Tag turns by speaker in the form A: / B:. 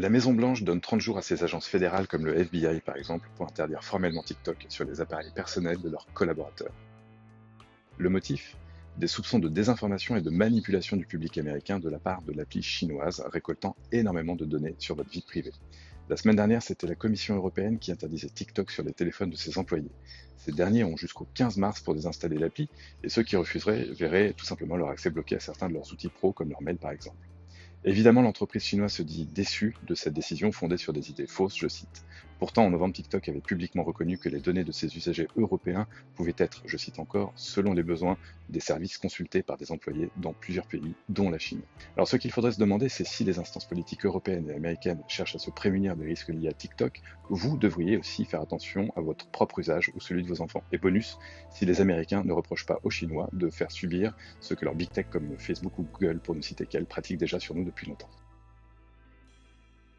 A: La Maison-Blanche donne 30 jours à ses agences fédérales comme le FBI par exemple pour interdire formellement TikTok sur les appareils personnels de leurs collaborateurs. Le motif? Des soupçons de désinformation et de manipulation du public américain de la part de l'appli chinoise récoltant énormément de données sur votre vie privée. La semaine dernière, c'était la Commission européenne qui interdisait TikTok sur les téléphones de ses employés. Ces derniers ont jusqu'au 15 mars pour désinstaller l'appli et ceux qui refuseraient verraient tout simplement leur accès bloqué à certains de leurs outils pro comme leur mail par exemple. Évidemment, l'entreprise chinoise se dit déçue de cette décision fondée sur des idées fausses, je cite. Pourtant, en novembre, TikTok avait publiquement reconnu que les données de ses usagers européens pouvaient être, je cite encore, selon les besoins, des services consultés par des employés dans plusieurs pays, dont la Chine. Alors ce qu'il faudrait se demander, c'est si les instances politiques européennes et américaines cherchent à se prémunir des risques liés à TikTok, vous devriez aussi faire attention à votre propre usage ou celui de vos enfants. Et bonus, si les Américains ne reprochent pas aux Chinois de faire subir ce que leurs big tech comme Facebook ou Google, pour ne citer qu'elles, pratiquent déjà sur nous depuis longtemps.